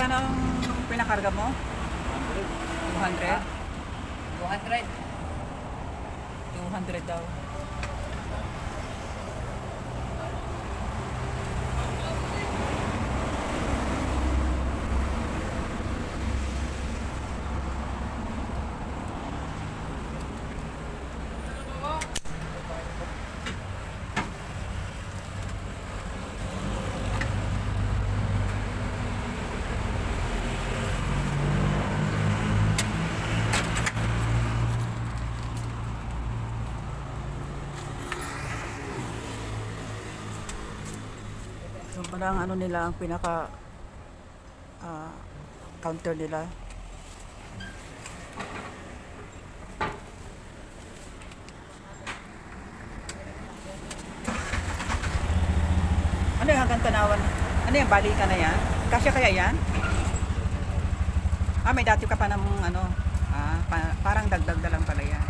Magkano ang pinakarga mo? 200? 200. 200 daw. So parang ano nila ang pinaka counter nila. Ano yung hanggang Tanawan? Ano yung balikan na yan? Kasya kaya yan? May dati ka pa ng ano, parang dagdag na lang pala yan.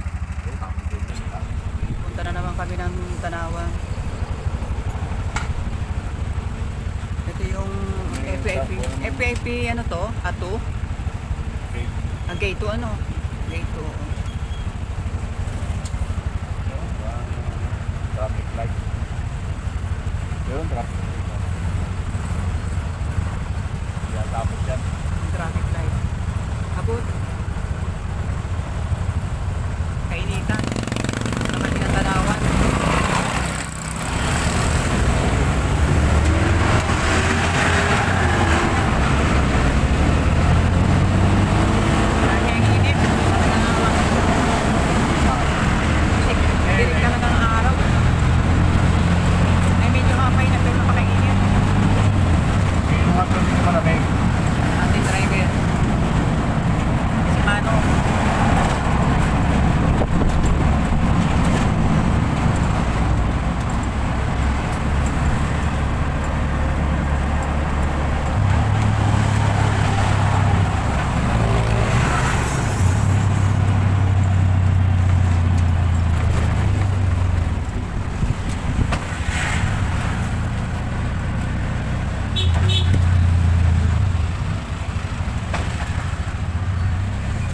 Punta na naman kami ng Tanawan. Ito yung FIP ano to? Ato? Gate 2 ano? Gate 2. Traffic light. Yun, traffic light. Yan, tapos yan. Traffic light. Abot. Kainitan. Naman ng Tanawan. Marami ang init. Dirik talaga ng araw. Ay medyo kapay na pero napakainit. Yung mga traffic na malamig. Ating driver. Si Mano.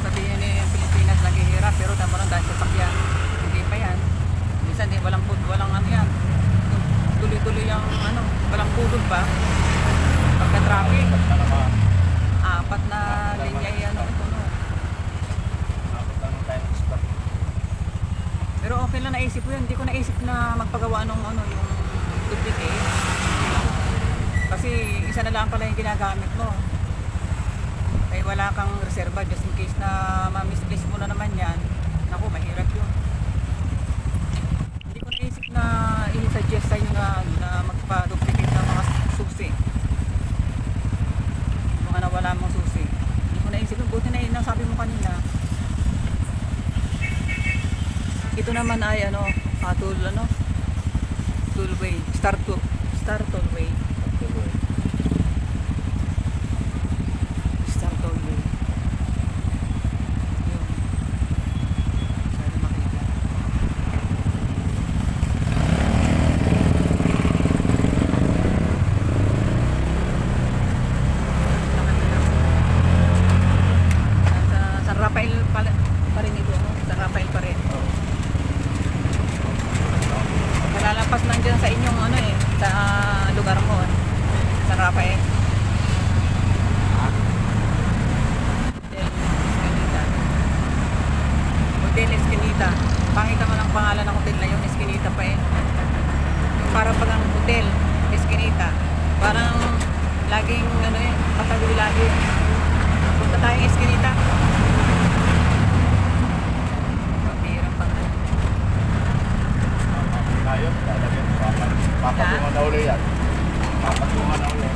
Sabihin ni Pilipinas naghihirap pero tama lang dahil sa sakyan. Hindi pa yan. Minsan walang ano yan. Tuloy-tuloy yung ano, walang pulog ba? Pagka-traffic. Tapos na naman. Apat na linya yan ito no. Tapos na naman tayo ng stop. Pero okay lang naisip ko yun. Hindi ko naisip na magpagawa ng ano, yung duplicate. Kasi isa na lang pala yung ginagamit mo. Eh wala kang reserva just in case na ma-misplace mo na naman yan. Naku, mahirap yun. Hindi ko naisip na i-suggest sa inyo na magpa-duplicate ng mga susi. Mga nawala mong susi. Hindi ko naisip yun. Buti na yun ang sabi mo kanina. Ito naman ay ano, toolway, star toolway. Star toolway. Yun. Sana makita. Sa San Rafael pa rin ito, no? San Rafael pa rin. Malalapas lang dyan sa inyong ano eh, sa lugar mo, San Rafael. Hotel Eskinita. Pangit naman ang pangalan ng hotel na yun, Eskinita pa eh. Yung parang pagang hotel, Eskinita. Parang laging ano eh, patagoy lagi. Punta tayong Eskinita. Mabirang pang Tayo, lalagyan. Papatungan na uli yan. Papatungan na uli.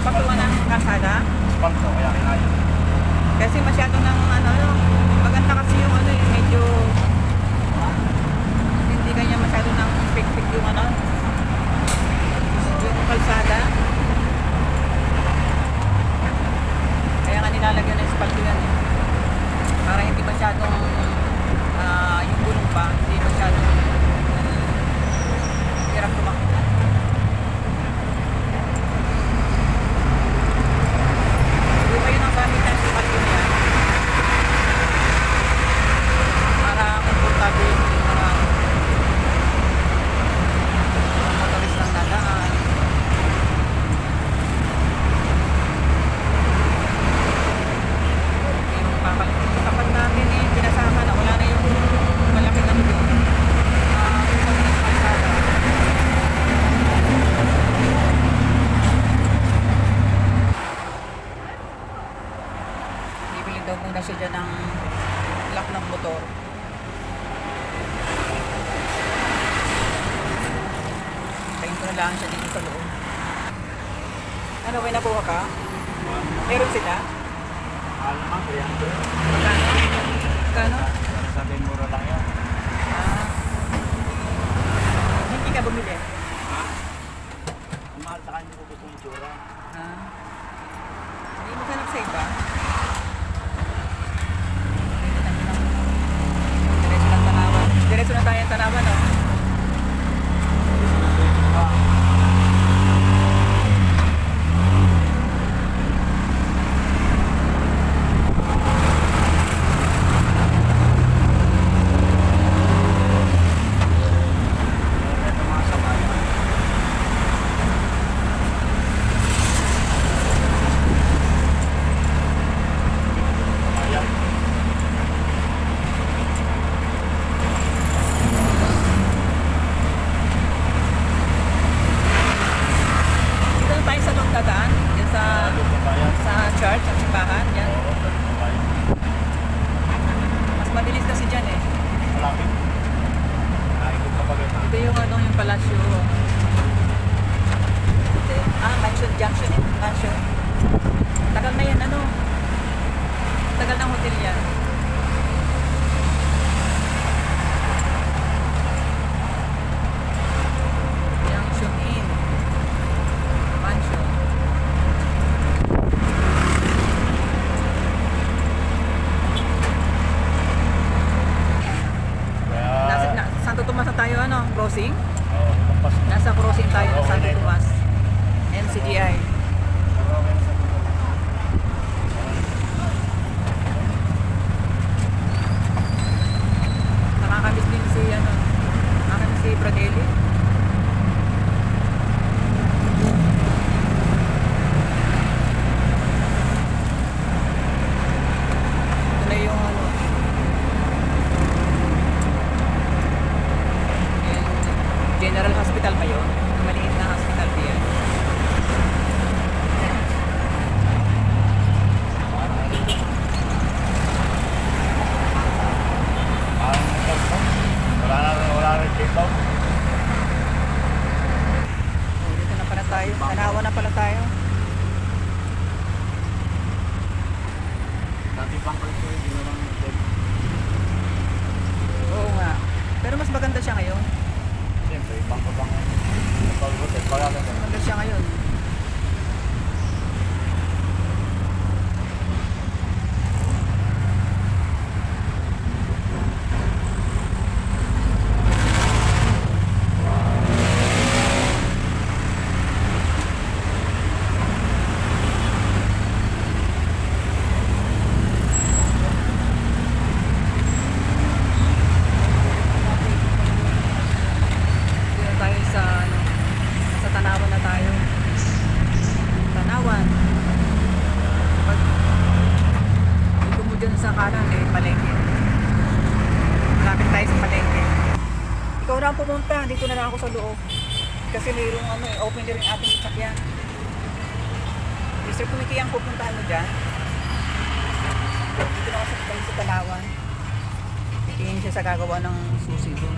papakuan ng kasada. Spalto, kaya kinayo. Kasi masyado ng ano, maganda kasi yung ano yung medyo hindi kanya masyado ng pik-pik yung ano yung kalsada. Kaya nga nilalagyan ng espalto yan eh. Para hindi masyadong yung gulong pa, hindi masyadong hirap tumakbo. dyan ng lock ng motor. Tayin ko na lang siya dito sa loob. Ano, may nakuha ka? Meron sila? Mahal naman, 300. Magkano? Magkano? Sabi mura lang yan. Ah. Hindi ka bumili? Ha? Ang mahal sa kanya ko gusto yung tsura. Ah. Hindi mo hanap sa iba? Diretso lang Tanawan. Diretso na tayo ng Tanawan, no? Dito na tayo sa loob dadaan. Yan sa church, sa simbahan. Yan. Mas mabilis kasi dyan eh. Malapit. Naikot ka pa ganyan. Ito yung ano, yung palasyo. Ito. Mansion Junction eh. Mansion. Tagal na yan, ano. Tagal ng hotel yan. Junction Inn. Mansion. Kaya, Santo Tomas na tayo, ano, crossing? oo, lampas. Nasa crossing tayo ng Santo Tomas. NCDI. Nakakamiss din si, ano, nakakamiss si Bradley. Ito na yung, ano, yung General Hospital ba yun? Yung maliit na hospital ba yan? Wala na dito. Oh, dito na pala tayo. Tanawa na pala tayo. Dati pang kalso, hindi na lang hotel. Oo nga. Pero mas maganda siya ngayon. Siyempre, bangko bang pag-hotel, pag-hotel. Maganda siya ngayon. Dito na tayo sa, ano, sa Tanawan na tayo. Tanawan. Pag dito mo dyan sa kanan, eh, palengke. Malapit tayo sa palengke. Ikaw na ang pumunta, dito na lang ako sa loob. Kasi mayroong ano, eh, open din rin ating sasakyan. Mr. Kumiki ang pupuntahan mo dyan. Dito na ako sa Tanawan. Tingin siya sa gagawa ng susi doon.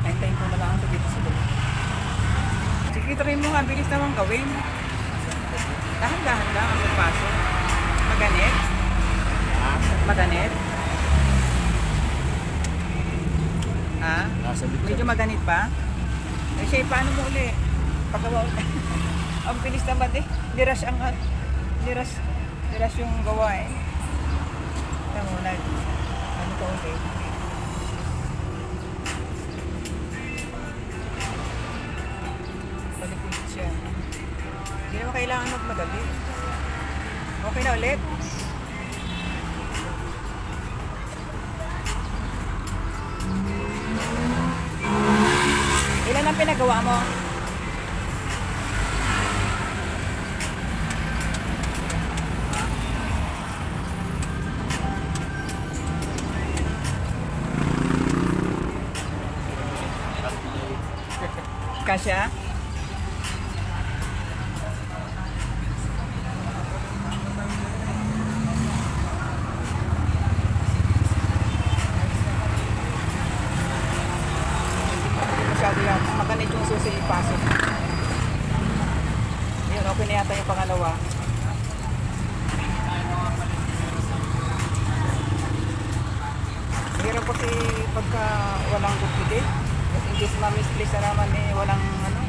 Hintayin ko na lang ito dito sa loob. Sige, try mo nga. Bilis naman gawin. Dahan-dahan lang ang pagpasok. Maganit. Maganit. Ha? Nasa Medyo maganit pa? Eh, siya, paano mo uli? Paggawa uli. Ang bilis naman eh. Niras ang... Niras yung gawa eh. Ito mo, ano ka uli? Palikod siya. Hindi naman kailangan magmadali. Okay na ulit? Ilan ang pinagawa mo? Kasya? maganit yung susi ipasok. Yun, okay na yata yung pangalawa. Hirap kasi pagka walang duplicate. In case ma-misplace na naman eh, walang ano.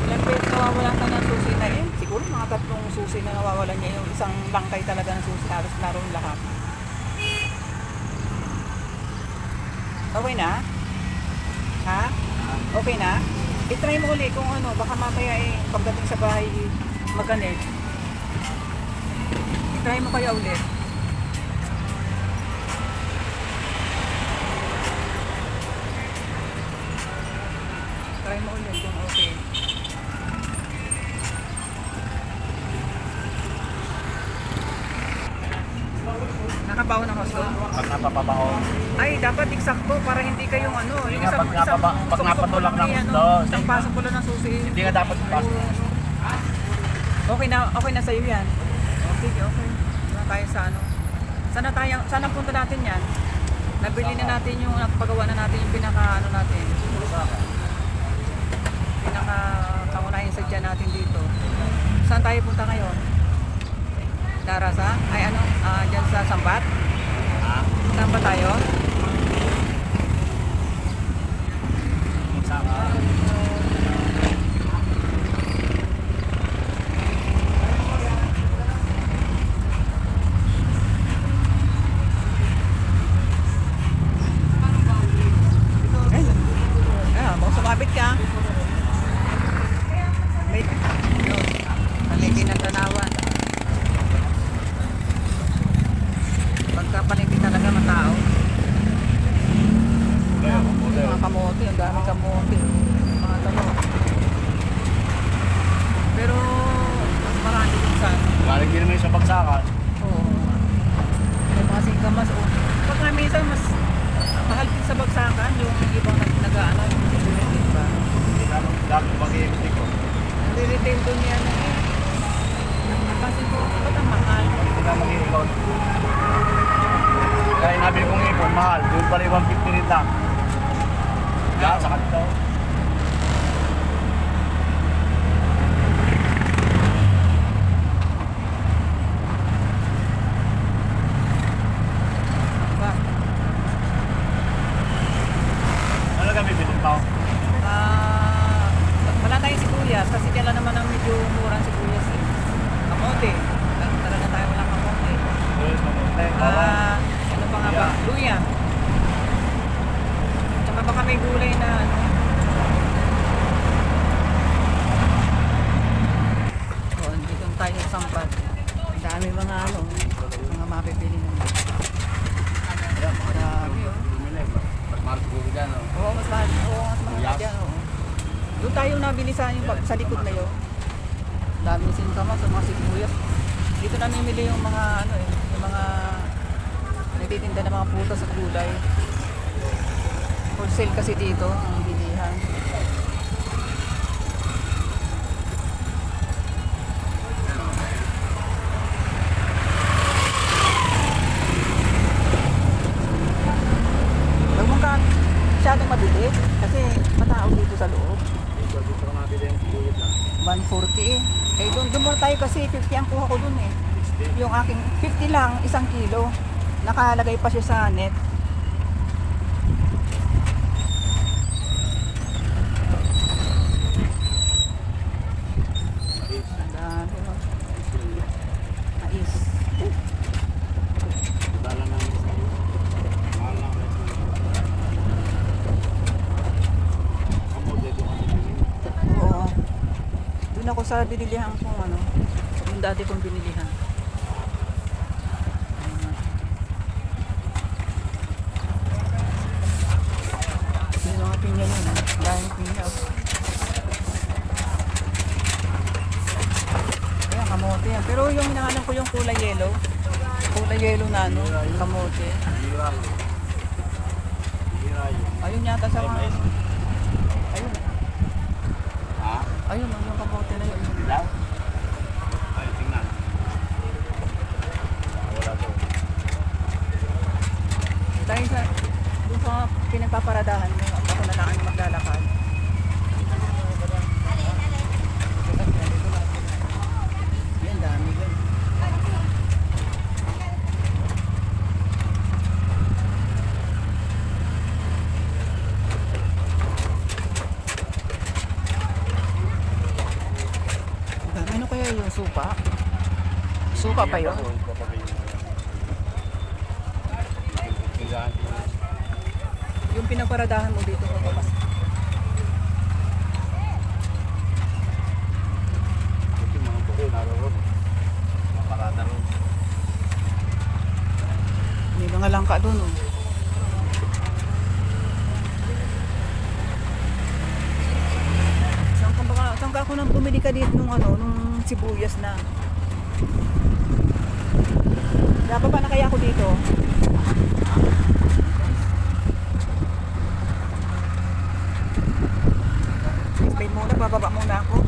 Ilang beses nawawalan ka ng susi na yun? Siguro mga 3 susi na nawawalan niya. Yung isang bangkay talaga ng susi, halos naroon lahat. Okay na? Ha? Okay na? I-try mo ulit kung ano, baka mamaya eh, pagdating sa bahay, maganet. I-try mo kaya ulit. Try mo ulit kung okay. Nakabaon ng hosto? Pag napapabaho. Ay, dapat eksakto para hindi kayong ano, yung nga, isang pag napatulak ng ano, hosto, isang pasok ko lang ng susi. Hindi nga dapat ipasok. Okay na sa'yo yan. Okay. Wala tayo sa ano. Sana punta natin yan. Nabili na natin yung, napagawa na natin yung pinaka ano natin. Pinaka pangunahing sadya natin dito. Saan tayo punta ngayon? Darasa? Ay ano? Dyan sa Sambat? Saan pa tayo? Mau sumabit ka. Wait. Yun. Palengke ng Tanawan. Pagka palengke talaga matao. Mga kamote, ang dami kamote. Mga talo. Pero mas marami din sa Galing din naman yung sa bagsakan. oo. May mga singkamas. Pag nga minsan mas mahal din sa bagsakan yung ibang nag-ano, yung retail ba? Hindi naman dami mag-iikot ko. Retail doon yan eh. Napansin ko, ba't ang mahal? Hindi na mag-iikot. Kaya nabili kong ipon, mahal. Doon pala yung 150 rin lang. Yan, sa kanto. Ba? Ano ka bibili pa? Wala tayong sibuyas kasi dyan lang naman ang medyo murang sibuyas eh. Kamote. Talaga tayo walang kamote. Yes, mamunti. Ano pa nga ba? Luya. Tsaka baka may gulay na ano. So, andito tayo sa Sampat. Ang dami mga ano, mga mapipili naman. Dami oh. Mas mahal siguro dyan, no? Oo, mas mahal. Oo, mas mahal dyan. Oo. Doon tayo nabili sa yung sa likod na yun. Dami singkamas sa mga sibuyas. Dito namimili yung mga ano eh, yung mga nagtitinda ng mga prutas at gulay. Wholesale kasi dito ang bilihan. Huwag mong ka masyadong mabili kasi matao dito sa loob. Dito ka nabili yung sibuyas lang. 140 eh. Eh doon muna tayo kasi 50 ang kuha ko doon eh. Yung aking 50 lang, 1 kilo. Nakalagay pa siya sa net. Ang dami oh. Mais. Dala na yung mahal na ang kamote doon ka bibili. Oo. Doon ako sa binilihan kong ano. Yung dati kong binilihan. Yung mga pinya yun. Dahil pinya. Ayan, kamote yan. Pero yung hinahanap ko yung kulay yellow. Kulay yellow na ano, kamote. Hira. Hira yun. Ayun yata sa mga... Ayun. Ha? Ayun, yung kamote na yun. Dilaw? Ay, tingnan. Wala to. Dahil sa, doon sa pinagpaparadahan mo, ako na lang ang maglalakad. Yan, dami gan. Ano kaya yung supa? Supa pa yun? Yung pinagparadahan mo dito ko mas Mga buko naroon. Maparada ron. may mga langka doon oh. Saan ka ako nang bumili ka dito nung ano, nung sibuyas na. Dapat pa na kaya ako dito? Explain muna, bababa muna ako.